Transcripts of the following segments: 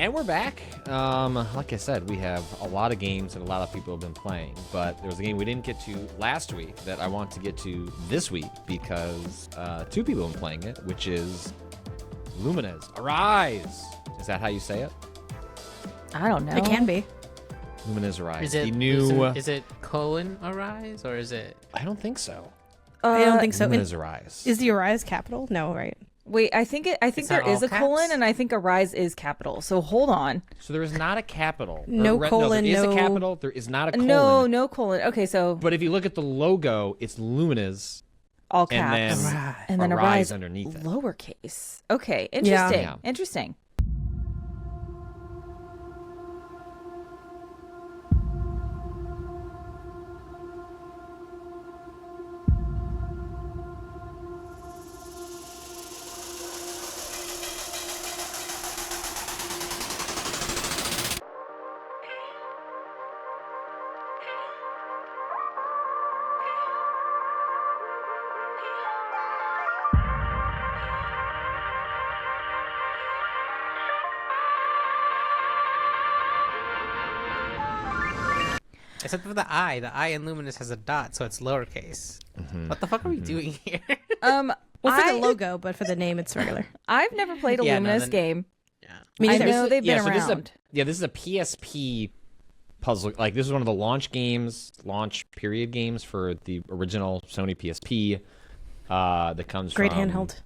And we're back. Like I said, we have a lot of games that a lot of people have been playing, but there was a game we didn't get to last week that I want to get to this week because two people have been playing it, which is Lumines Arise. Is that how you say it? I don't know. It can be. Lumines Arise. Is it the new? Is it colon Arise or is it? I don't think so. I don't think so. Lumines Arise. Is the Arise capital? No, right? Wait, I think there is a colon, and I think Arise is capital. So hold on. So there is not a capital. No colon. There is no a capital. There is not a colon. No colon. Okay, so But if you look at the logo, it's Lumines. all caps, And then Arise underneath it. lowercase. Okay, interesting. Yeah. Interesting. Except for the I. The I in Luminous has a dot, so it's lowercase. What the fuck are we doing here? Well, for the logo, but for the name, it's regular. I've never played a Luminous game. Yeah. Me I neither. know they've been So around. this is a PSP puzzle. Like, this is one of the launch period games for the original Sony PSP. That comes Great from handheld.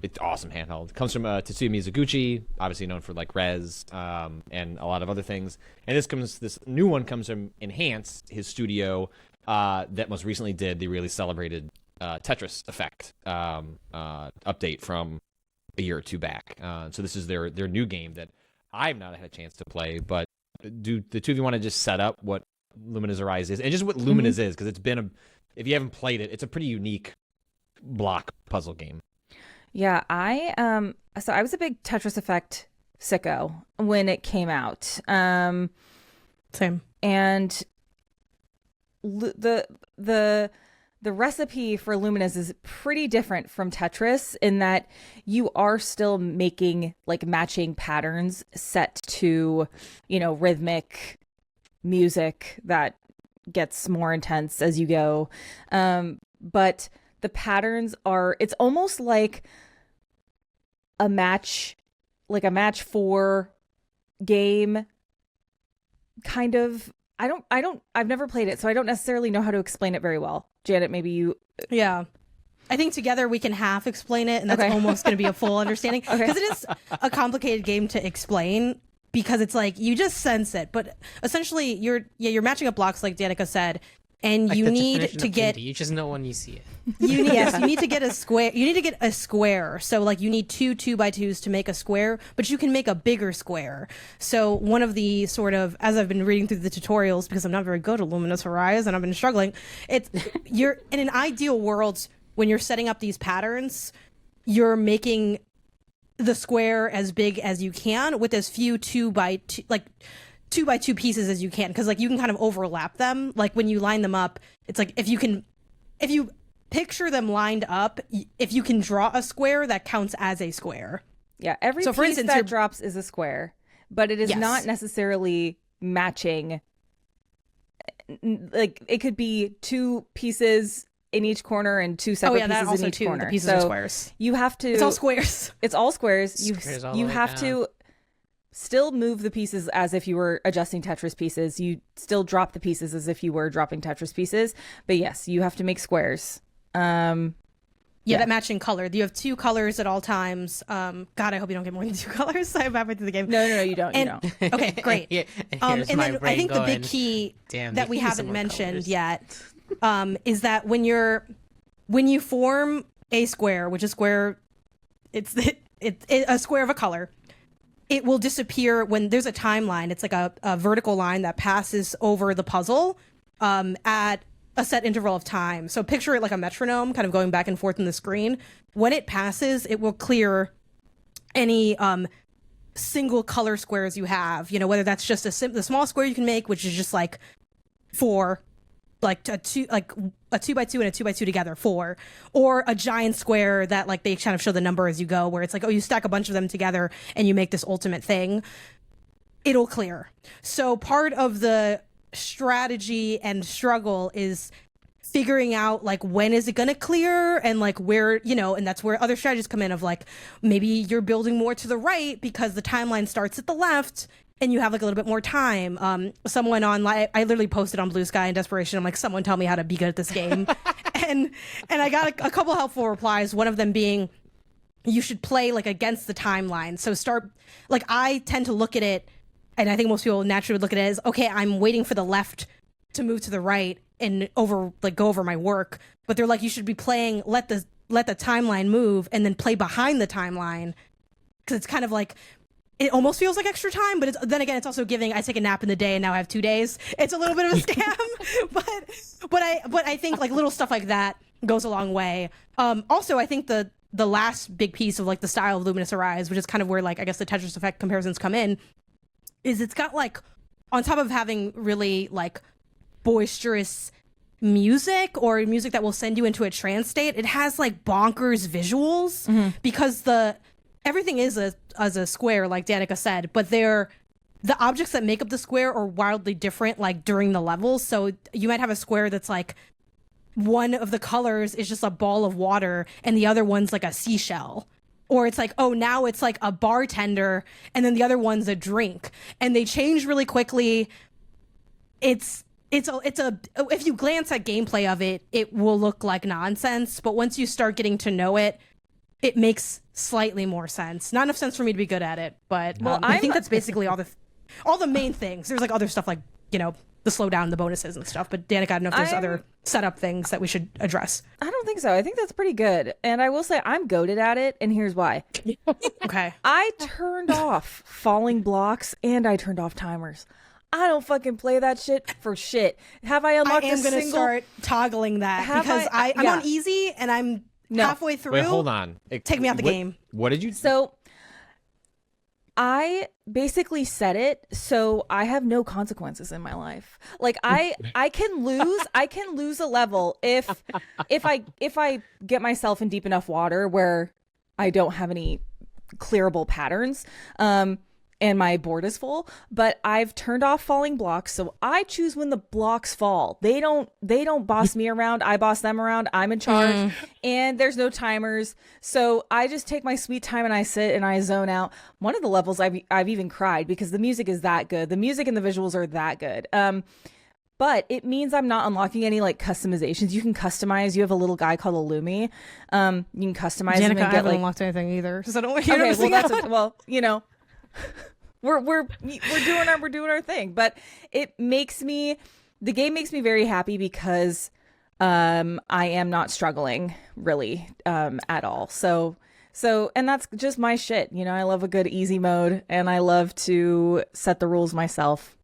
It's awesome handheld. It comes from Tetsuya Mizuguchi, obviously known for like Rez and a lot of other things. And this new one comes from Enhance, his studio that most recently did the really celebrated Tetris Effect update from a year or two back. So this is their new game that I've not had a chance to play. But do the two of you want to just set up what Lumines Arise is and just what Lumines is? Because it's been if you haven't played it, it's a pretty unique block puzzle game. Yeah, I was a big Tetris Effect sicko when it came out. Same. And the recipe for Lumines is pretty different from Tetris in that you are still making like matching patterns set to, rhythmic music that gets more intense as you go. But the patterns it's almost like a match 4 game kind of. I've never played it, so I don't necessarily know how to explain it very well. Janet, maybe you. Yeah. I think together we can half explain it, and that's almost going to be a full understanding. Because it is a complicated game to explain, because it's like you just sense it. But essentially, you're matching up blocks, like Danika said, and Like you the need definition to of get. indie. You just know when you see it. You need to get a square. You need to get a square. So like you need 2 2x2s to make a square, but you can make a bigger square. So one of the sort of, as I've been reading through the tutorials, because I'm not very good at Lumines Arise and I've been struggling, you're in an ideal world when you're setting up these patterns, you're making the square as big as you can with as few 2x2 pieces as you can, because like you can kind of overlap them. Like when you line them up, it's like if you picture them lined up, if you can draw a square, that counts as a square. Yeah, every So, for piece instance, that drops is a square, but it is Yes. not necessarily matching. Like it could be 2 pieces in each corner and 2 separate that pieces also in each too. corner. The pieces so are squares. You have to. It's all squares. It's all squares. Squares all the You way have down. to still move the pieces as if you were adjusting Tetris pieces. You still drop the pieces as if you were dropping Tetris pieces. But yes, you have to make squares. That matching color. You have 2 colors at all times. God, I hope you don't get more than 2 colors. I'm halfway through the game. No, you don't. And, You don't. Okay, great. Yeah, And here's my then I brain think the big going, key "Damn, that they we need some haven't more mentioned colors." yet is that when you form a square, which is square, it's a square of a color. It will disappear when there's a timeline. It's like a vertical line that passes over the puzzle at a set interval of time. So picture it like a metronome, kind of going back and forth on the screen. When it passes, it will clear any single color squares you have. Whether that's just the small square you can make, which is just like 4, like a 2x2 and a 2x2 together, 4, or a giant square that like they kind of show the number as you go, where it's like, oh, you stack a bunch of them together and you make this ultimate thing. it'll clear. So part of the strategy and struggle is figuring out like when is it going to clear and like where, you know, and that's where other strategies come in of like maybe you're building more to the right because the timeline starts at the left and you have like a little bit more time. Someone online, I literally posted on Blue Sky in desperation. I'm like, someone tell me how to be good at this game. and I got a couple helpful replies. One of them being, you should play like against the timeline. So start, like I tend to look at it, and I think most people naturally would look at it as, okay, I'm waiting for the left to move to the right and over, like go over my work. But they're like, you should be playing, let the timeline move and then play behind the timeline. Cause it's kind of like, it almost feels like extra time, but then again, it's also giving, I take a nap in the day and now I have 2 days. It's a little bit of a scam, but I think like little stuff like that goes a long way. Also, I think the last big piece of like the style of Lumines Arise, which is kind of where like, I guess the Tetris Effect comparisons come in, is it's got like, on top of having really like boisterous music or music that will send you into a trance state, it has like bonkers visuals because everything is as a square, like Danika said, but the objects that make up the square are wildly different like during the levels. So you might have a square that's like one of the colors is just a ball of water and the other one's like a seashell. Or it's like, oh, now it's like a bartender and then the other one's a drink. And they change really quickly. It's a if you glance at gameplay of it, it will look like nonsense. But once you start getting to know it, it makes slightly more sense. Not enough sense for me to be good at it, but I think that's basically all the main things. There's like other stuff like, you know, the slowdown, the bonuses and stuff. But Danica, I don't know if there's other setup things that we should address. I don't think so. I think that's pretty good. And I will say I'm goated at it, and here's why. Okay. I turned off falling blocks and I turned off timers. I don't fucking play that shit for shit. Have I unlocked I am going to start toggling that because I'm on easy and I'm halfway through. Wait, hold on. Take me out the game. What did you... So I basically set it so I have no consequences in my life. Like I can lose a level if I get myself in deep enough water where I don't have any clearable patterns. And my board is full, but I've turned off falling blocks, so I choose when the blocks fall. They don't boss me around. I boss them around. I'm in charge, and there's no timers. So I just take my sweet time and I sit and I zone out. One of the levels I've even cried because the music is that good. The music and the visuals are that good. But it means I'm not unlocking any like customizations. You can customize. You have a little guy called a Lumi. You can customize him and get I haven't like unlocked anything either. So I don't. Okay, well, you know. We're doing our thing, but the game makes me very happy because I am not struggling really at all. So and that's just my shit, you know. I love a good easy mode and I love to set the rules myself.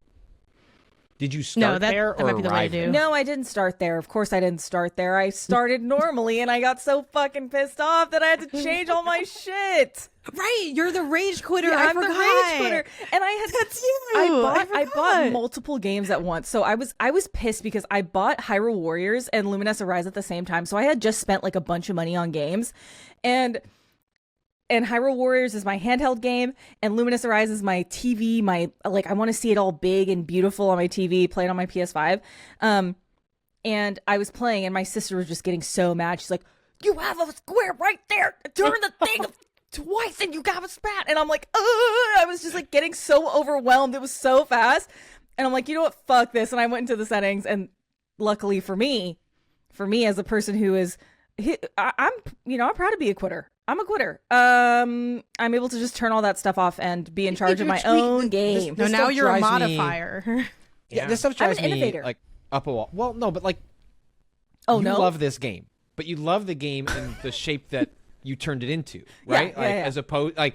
Did you start there or that might be the way arrive to do. there? No, I didn't start there. Of course I didn't start there. I started normally and I got so fucking pissed off that I had to change all my shit. Right, you're the rage quitter. Yeah, I I'm forgot. the rage quitter, and that's you. I bought multiple games at once, so I was pissed because I bought Hyrule Warriors and Lumines Arise at the same time. So I had just spent like a bunch of money on games, and Hyrule Warriors is my handheld game, and Lumines Arise is my TV. I want to see it all big and beautiful on my TV, playing on my PS5. And I was playing, and my sister was just getting so mad. She's like, "You have a square right there. Turn the thing twice and you got a spat." And I'm like, ugh! I was just like getting so overwhelmed. It was so fast. And I'm like, you know what? Fuck this. And I went into the settings, and luckily for me as a person who is, I'm proud to be a quitter. I'm a quitter. I'm able to just turn all that stuff off and be in charge of my own game. No, now you're a modifier. Yeah, this stuff drives I'm an me innovator. like up a wall. Well, no, but like, you love this game, but you love the game in the shape that you turned it into, right? Yeah. As opposed, like,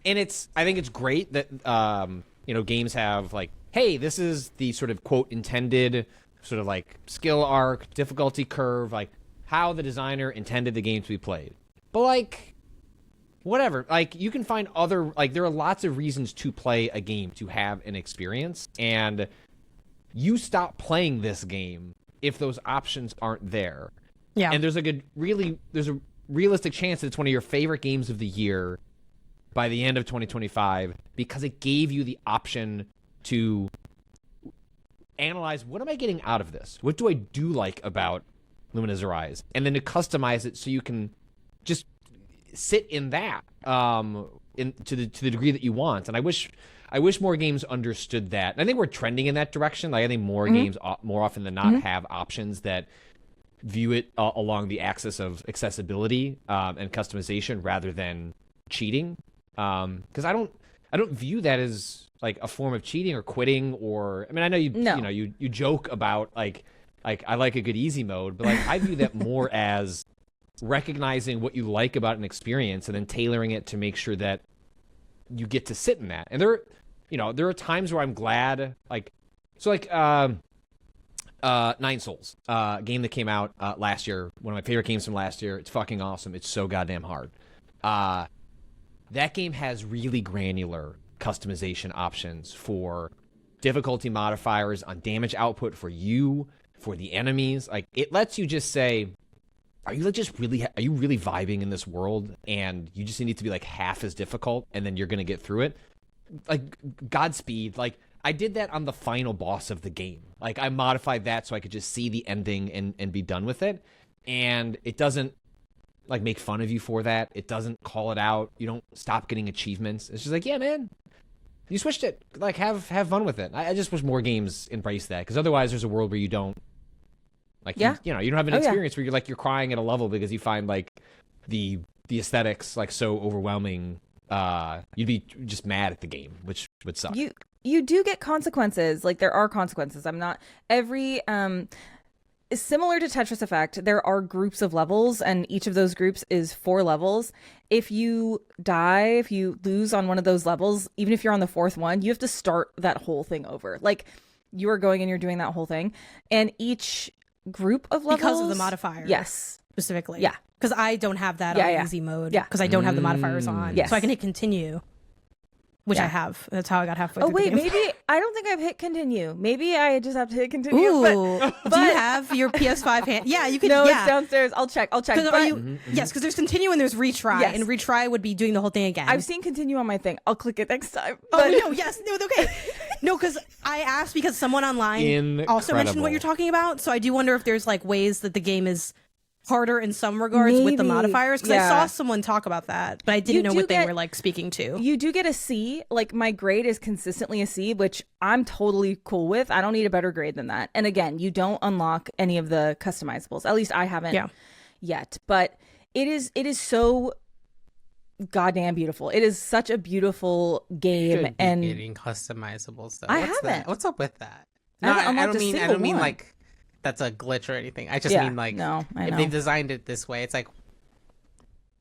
and I think it's great that games have like, hey, this is the sort of quote intended sort of like skill arc, difficulty curve, like how the designer intended the game to be played. But like, whatever, like you can find other, like there are lots of reasons to play a game, to have an experience, and you stop playing this game if those options aren't there. Yeah. And there's a realistic chance that it's one of your favorite games of the year by the end of 2025 because it gave you the option to analyze, what am I getting out of this? What do I do like about Lumines Arise? And then to customize it so you can just sit in that to the degree that you want. And I wish more games understood that. And I think we're trending in that direction. Like, I think more games more often than not have options that view it along the axis of accessibility and customization rather than cheating. Because I don't view that as like a form of cheating or quitting, or I mean, I know you joke about like I like a good easy mode, but like I view that more as recognizing what you like about an experience and then tailoring it to make sure that you get to sit in that. And there are times where I'm glad, Nine Souls, game that came out last year, one of my favorite games from last year. It's fucking awesome. It's so goddamn hard. That game has really granular customization options for difficulty modifiers on damage output for you, for the enemies. Like, it lets you just say, are you really vibing in this world, and you just need to be like half as difficult, and then you're gonna get through it. Like, Godspeed. Like, I did that on the final boss of the game. Like, I modified that so I could just see the ending and be done with it. And it doesn't like make fun of you for that. It doesn't call it out. You don't stop getting achievements. It's just like, yeah, man, you switched it. Like, have fun with it. I just wish more games embrace that, because otherwise there's a world where you don't like, you don't have an experience where you're crying at a level because you find like the aesthetics like so overwhelming. You'd be just mad at the game, which would suck. You do get consequences. Like, there are consequences. Similar to Tetris Effect, there are groups of levels, and each of those groups is 4 levels. If you die, if you lose on one of those levels, even if you're on the 4th one, you have to start that whole thing over. Like, you are going and you're doing that whole thing. And each group of levels... Because of the modifier. Yes. Specifically. Yeah. Because I don't have that on easy mode. Yeah. Because I don't have the modifiers on. Yes. So I can hit continue. Which I have. That's how I got halfway through the game. Maybe I don't think I've hit continue. Maybe I just have to hit continue. Ooh, but do you have your PS5 hand? Yeah, you can. No, it's downstairs. I'll check. Yes, because there's continue and there's retry, and retry would be doing the whole thing again. I've seen continue on my thing. I'll click it next time. Okay. No, because I asked because someone online also mentioned what you're talking about. So I do wonder if there's like ways that the game is harder in some regards with the modifiers, because I saw someone talk about that, but I didn't know what they were like speaking to. You do get a C. Like, my grade is consistently a C, which I'm totally cool with. I don't need a better grade than that. And again, you don't unlock any of the customizables. At least I haven't yet. But it is so goddamn beautiful. It is such a beautiful game. And getting customizable stuff. I haven't. What's up with that? No, I don't mean like that's a glitch or anything. I just mean like, if they designed it this way, it's like,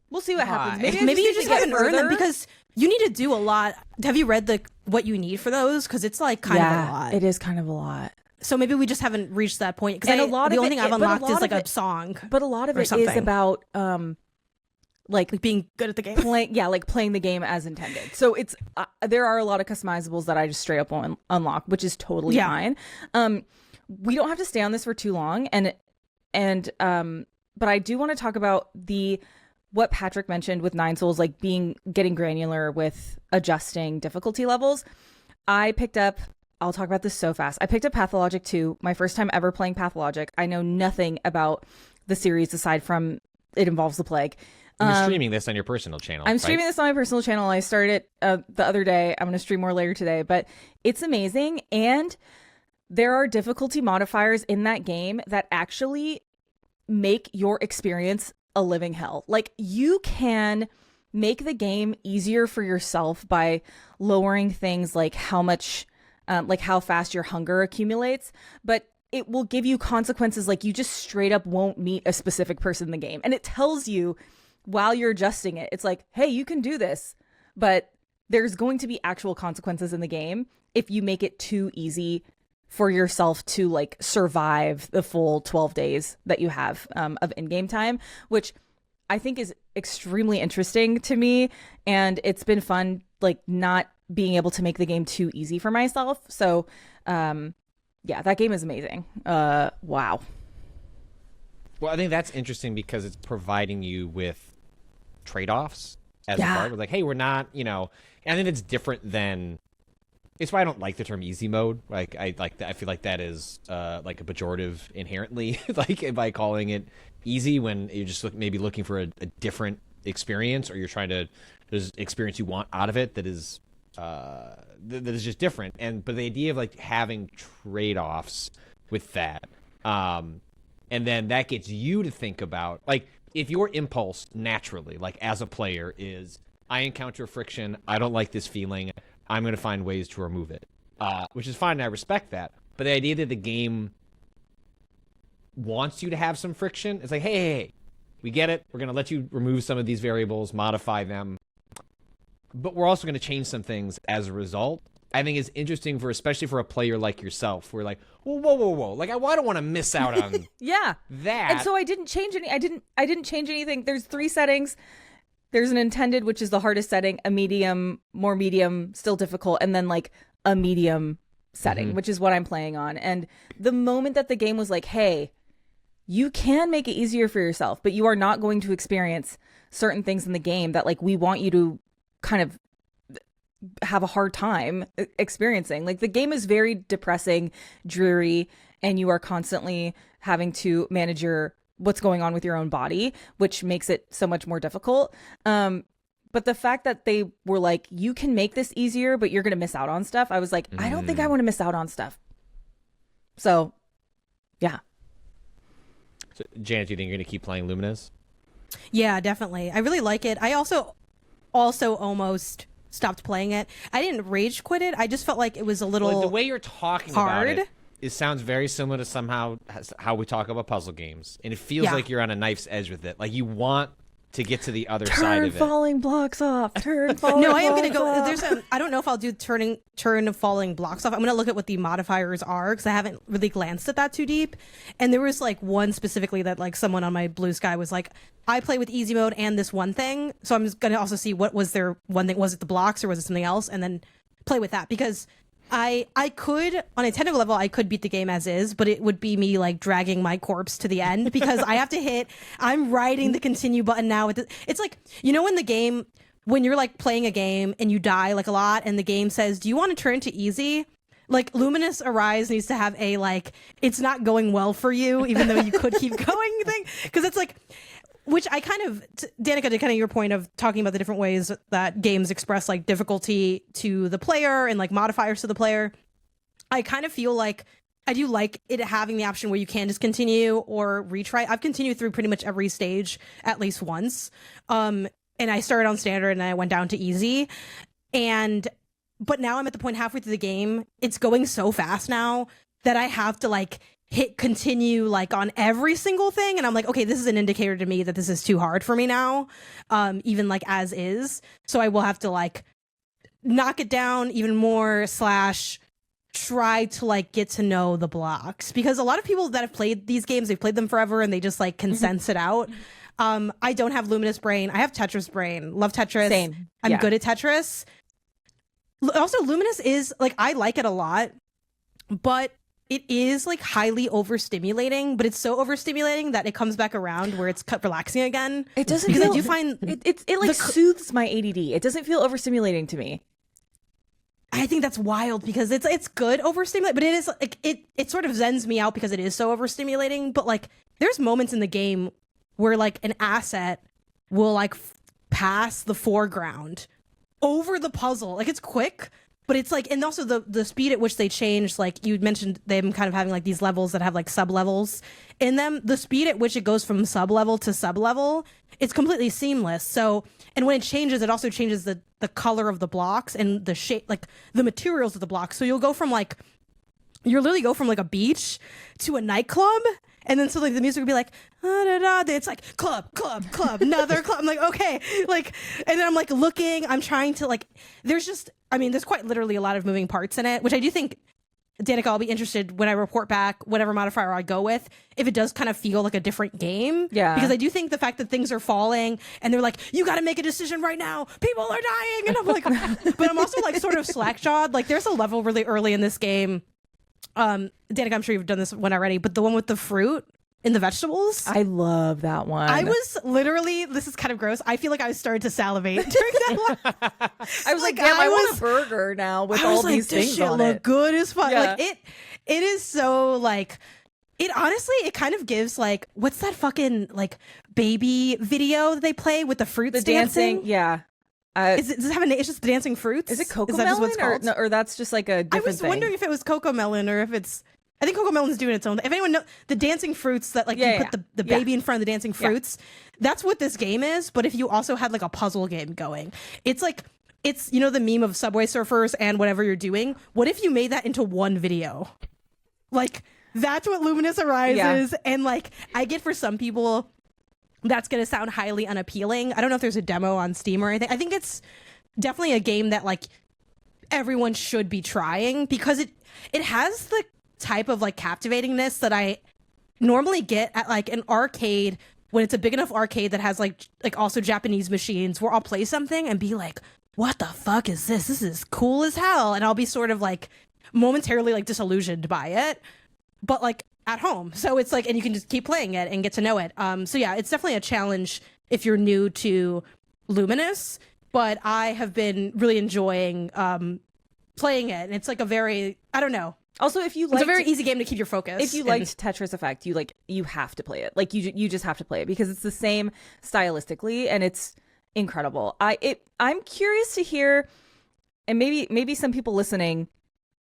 we'll see what happens. Maybe you just haven't earned them, because you need to do a lot. Have you read what you need for those? Because it's like kind of a lot. It is kind of a lot. So maybe we just haven't reached that point, because I know the only thing I've unlocked is like a song. But a lot of it is about like being good at the game. Playing the game as intended. So it's there are a lot of customizables that I just straight up won't unlock, which is totally fine. We don't have to stay on this for too long, but I do want to talk about what Patrick mentioned with Nine Souls, like getting granular with adjusting difficulty levels. I'll talk about this so fast. I picked up Pathologic 2, my first time ever playing Pathologic. I know nothing about the series aside from it involves the plague. You're streaming this on your personal channel. I'm streaming this on my personal channel. I started it the other day. I'm going to stream more later today, but it's amazing. And there are difficulty modifiers in that game that actually make your experience a living hell. Like, you can make the game easier for yourself by lowering things like how fast your hunger accumulates, but it will give you consequences like you just straight up won't meet a specific person in the game. And it tells you while you're adjusting it, it's like, hey, you can do this, but there's going to be actual consequences in the game if you make it too easy for yourself to like survive the full 12 days that you have of in-game time, which I think is extremely interesting to me. And it's been fun, like, not being able to make the game too easy for myself. So that game is amazing. Wow. Well, I think that's interesting because it's providing you with trade-offs as a part. We're like, hey, we're not, I think it's different than it's why I don't like the term easy mode. Like I like that. I feel like that is like a pejorative inherently, like by calling it easy when you're just maybe looking for a different experience, or you're trying to there's experience you want out of it that is that is just different. But the idea of like having trade-offs with that, and then that gets you to think about like if your impulse naturally, like as a player, is I encounter friction, I don't like this feeling, I'm going to find ways to remove it, which is fine, and I respect that. But the idea that the game wants you to have some friction, it's like, hey, we get it. We're going to let you remove some of these variables, modify them, but we're also going to change some things as a result. I think is interesting especially for a player like yourself. We're like, whoa. Like, I don't want to miss out on yeah that. And so I didn't change any. I didn't change anything. There's 3 settings. There's an intended, which is the hardest setting, a medium, more medium, still difficult, and then like a medium setting, which is what I'm playing on. And the moment that the game was like, hey, you can make it easier for yourself, but you are not going to experience certain things in the game that like we want you to kind of have a hard time experiencing. Like the game is very depressing, dreary, and you are constantly having to manage what's going on with your own body, which makes it so much more difficult. But the fact that they were like, you can make this easier, but you're going to miss out on stuff. I was like, I don't think I want to miss out on stuff. So, yeah. So, Janet, do you think you're going to keep playing Lumines? Yeah, definitely. I really like it. I also almost stopped playing it. I didn't rage quit it. I just felt like it was a little Well, the way you're talking hard. about it sounds very similar to somehow how we talk about puzzle games, and it feels like you're on a knife's edge with it. Like you want to get to the other side of it. Turn falling blocks off. Turn falling No, I am going to blocks go. off. I don't know if I'll do turn falling blocks off. I'm going to look at what the modifiers are because I haven't really glanced at that too deep. And there was like one specifically that like someone on my Blue Sky was like, I play with easy mode and this one thing. So I'm going to also see what was their one thing. Was it the blocks or was it something else? And then play with that because I could, on a technical level, I could beat the game as is, but it would be me like dragging my corpse to the end because I have to I'm riding the continue button now. It's like, you know, in the game, when you're like playing a game and you die like a lot and the game says, do you want to turn to easy? Like Lumines Arise needs to have a like, it's not going well for you, even though you could keep going thing. Because it's like, which I kind of, Danika, to kind of your point of talking about the different ways that games express like difficulty to the player and like modifiers to the player, I kind of feel like I do like it having the option where you can just continue or retry. I've continued through pretty much every stage at least once. And I started on standard and I went down to easy. But now I'm at the point halfway through the game, it's going so fast now that I have to like hit continue like on every single thing, and I'm like, okay, this is an indicator to me that this is too hard for me now, even like as is. So I will have to like knock it down even more / try to like get to know the blocks, because a lot of people that have played these games, they've played them forever and they just like can sense it out. I don't have Luminous brain. I have Tetris brain. Love Tetris. Same. I'm good at Tetris. Also, Luminous is like, I like it a lot, but it is like highly overstimulating, but it's so overstimulating that it comes back around where it's relaxing again. It doesn't because feel, I do find it like soothes my ADD. It doesn't feel overstimulating to me. I think that's wild because it's good overstimulating, but it is like it sort of zens me out because it is so overstimulating. But like there's moments in the game where like an asset will like pass the foreground over the puzzle. Like it's quick, but it's like, and also the speed at which they change, like you mentioned them kind of having like these levels that have like sub levels in them. The speed at which it goes from sub level to sub level, it's completely seamless. So, and when it changes, it also changes the color of the blocks and the shape, like the materials of the blocks. So you'll literally go from like a beach to a nightclub. And then so like the music would be like, it's like club, another club. I'm like, okay. Like, and then I'm like looking, I'm trying to like, there's quite literally a lot of moving parts in it, which I do think, Danika, I'll be interested when I report back whatever modifier I go with, if it does kind of feel like a different game. Yeah. Because I do think the fact that things are falling and they're like, you got to make a decision right now. People are dying. And I'm like, but I'm also like sort of slack-jawed. Like there's a level really early in this game. Danika, I'm sure you've done this one already, but the one with the fruit in the vegetables. I love that one. I was literally, this is kind of gross. I feel like I was starting to salivate during that one. I was like, damn, I want a burger now with I was all like, these this things shit on look it. good as fuck. Yeah. Like it is so like, it honestly, it kind of gives like, what's that fucking like baby video that they play with the fruits The dancing, yeah. Does it have a name? It's just dancing fruits. Is it Coco Is that just what it's Melon? called? Or that's just like a different I was thing? wondering if it was Coco Melon or if it's. I think Coco Melon's doing its own. If anyone knows the dancing fruits that like Yeah, you put the baby in front of the dancing fruits, that's what this game is. But if you also had like a puzzle game going, it's like it's the meme of Subway Surfers and whatever you're doing. What if you made that into one video? Like that's what Luminous Arise is, and like I get for some people that's going to sound highly unappealing. I don't know if there's a demo on Steam or anything. I think it's definitely a game that like everyone should be trying because it has the type of like captivatingness that I normally get at like an arcade when it's a big enough arcade that has like also Japanese machines where I'll play something and be like, what the fuck is this? This is cool as hell. And I'll be sort of like momentarily like disillusioned by it, but like at home. So it's like, and you can just keep playing it and get to know it. So yeah, it's definitely a challenge if you're new to Luminous, but I have been really enjoying playing it. And it's like a very, I don't know. Also, if you It's liked, a very easy game to keep your focus. if you liked Tetris Effect, you have to play it. Like you just have to play it because it's the same stylistically and it's incredible. I'm curious to hear, and maybe some people listening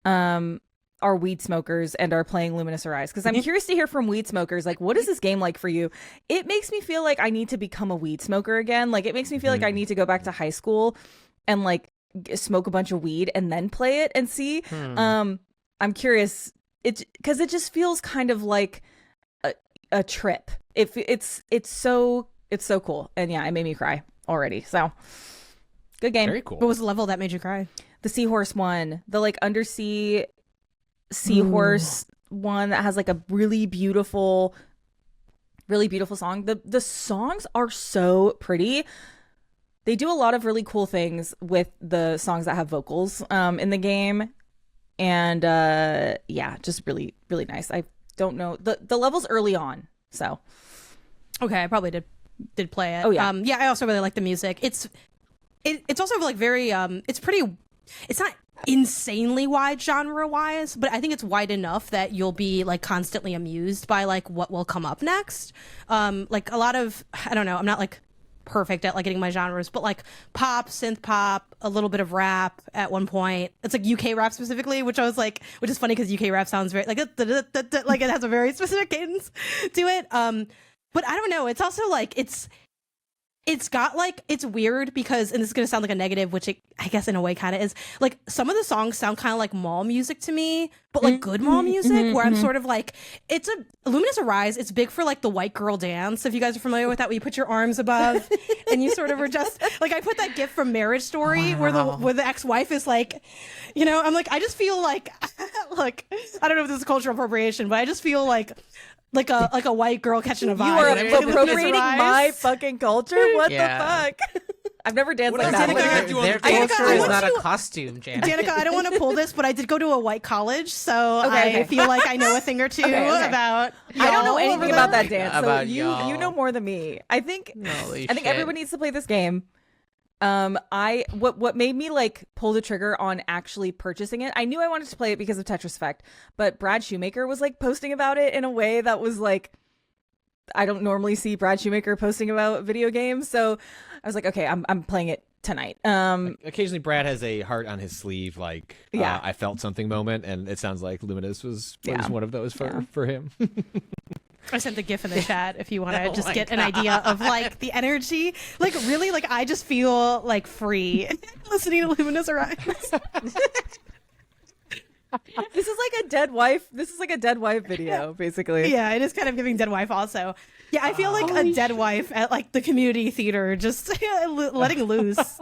are weed smokers and are playing Luminous Arise, because I'm curious to hear from weed smokers, like, what is this game like for you? It makes me feel like I need to become a weed smoker again. Like, it makes me feel like I need to go back to high school and like smoke a bunch of weed and then play it and see. I'm curious, because it just feels kind of like a trip. It's so cool, and yeah, it made me cry already. So good game. Very cool. What was the level that made you cry? The seahorse one, the like undersea seahorse one that has like a really beautiful song. The songs are so pretty. They do a lot of really cool things with the songs that have vocals in the game, and yeah, just really nice. I don't know the levels early on, so Okay, I probably did play it. Oh, yeah. Yeah, I also really like the music. It's also like very it's not insanely wide genre wise, but I think it's wide enough that you'll be like constantly amused by like what will come up next. Like a lot of, I don't know, I'm not like perfect at like getting my genres, but like pop, synth pop, a little bit of rap at one point. It's like UK rap specifically, which is funny because UK rap sounds very like like it has a very specific cadence to it. But I don't know, it's also like it's got like, it's weird because, and this is going to sound like a negative, which I guess in a way kind of is, like some of the songs sound kind of like mall music to me, but like good mall music where I'm sort of like, it's a Luminous Arise. It's big for like the white girl dance. If you guys are familiar with that, where you put your arms above and you sort of are just like, I put that gif from Marriage Story where the ex-wife is like, I'm like, I just feel like, like, I don't know if this is cultural appropriation, but I just feel like a white girl catching a vibe. you are Like, appropriating Luminous Arise. my fucking culture. What Yeah. the fuck? I've never danced What like else that. do you think I do on Their the Danica, culture I is want not a you- costume, Janet. Danica, I don't want to pull this, but I did go to a white college, so Okay. I feel like I know a thing or two Okay. about. I don't know y'all anything over about there. that dance. So About you y'all. know more than me. I think Holy I think shit. everyone needs to play this game. What made me like pull the trigger on actually purchasing it, I knew I wanted to play it because of Tetris Effect, but Brad Shoemaker was like posting about it in a way that was like, I don't normally see Brad Shoemaker posting about video games, so I was like, okay, I'm playing it tonight. Occasionally, Brad has a heart on his sleeve, like Yeah. I felt something moment, and it sounds like Luminous was one of those for him. I sent the GIF in the chat if you want to Oh just my get an idea of like the energy. Like really, like I just feel like free listening to Luminous Arise. This is like a dead wife. This is like a dead wife video, basically. Yeah, it is kind of giving Dead Wife also. Yeah, I feel like a dead wife at like the community theater, just letting loose.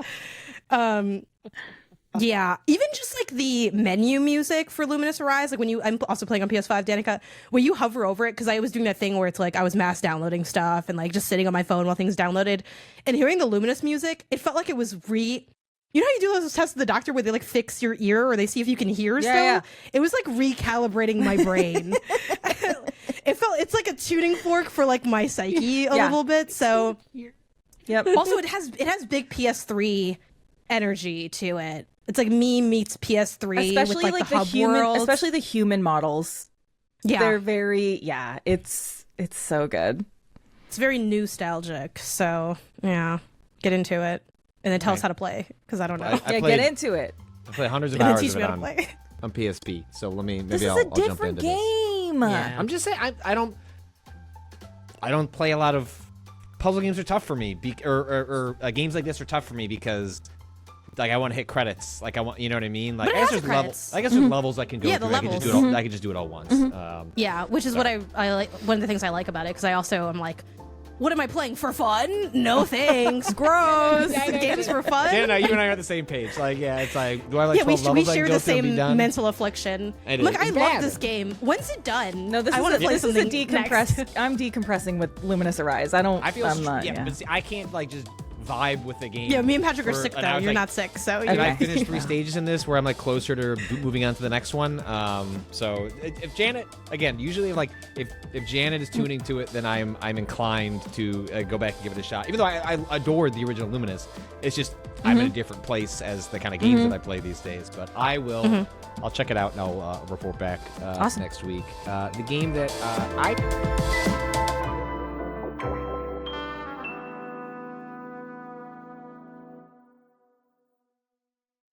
Yeah, even just like the menu music for Luminous Arise, like I'm also playing on PS5, Danica, where you hover over it, because I was doing that thing where it's like I was mass downloading stuff and like just sitting on my phone while things downloaded, and hearing the Luminous music, it felt like it was You know how you do those tests with the doctor where they like fix your ear or they see if you can hear still? yeah. It was like recalibrating my brain. It's like a tuning fork for like my psyche a little bit. So Yep. also it has big PS3 energy to it. It's like me meets PS3 Especially with like the hub human, world. especially the human models. Yeah. They're very it's so good. It's very nostalgic. So yeah, get into it and then tell us how to play because I don't know. I Get played- into it. I play hundreds of And then hours teach of me it how to play. on PSP. So maybe This is I'll a jump different into this. game. Yeah. I'm just saying I don't play a lot of puzzle games. Are tough for me, or games like this are tough for me because like I want to hit credits. Like I want, you know what I mean? Like But it I guess has there's levels. credits. I guess there's levels I can go Yeah, the through. I can just do it levels. all. I can just do it all once. Yeah, which is what I like. One of the things I like about it because I also am like, what am I playing for fun? No thanks. Gross. Games for fun. Yeah, no, you and I are on the same page. Like, yeah, it's like, do I like Yeah, we 12 we levels I share can go the through and be same done? mental affliction. It Look, is. I It's love bad. this game. When's it done? No, this I is want to play this is a something decompress. next. I'm decompressing with Luminous Arise. I don't. I feel I'm not. but see, I can't like just vibe with the game. Yeah, me and Patrick are for sick an though. hour. You're Like, not sick, so Did I Okay. finish 3 stages in this where I'm like closer to moving on to the next one? So if Janet, again, usually like if Janet is tuning to it, then I'm inclined to go back and give it a shot. Even though I adored the original Luminous, it's just I'm in a different place as the kind of games that I play these days. But I will, I'll check it out and I'll report back Awesome. next week. The game that I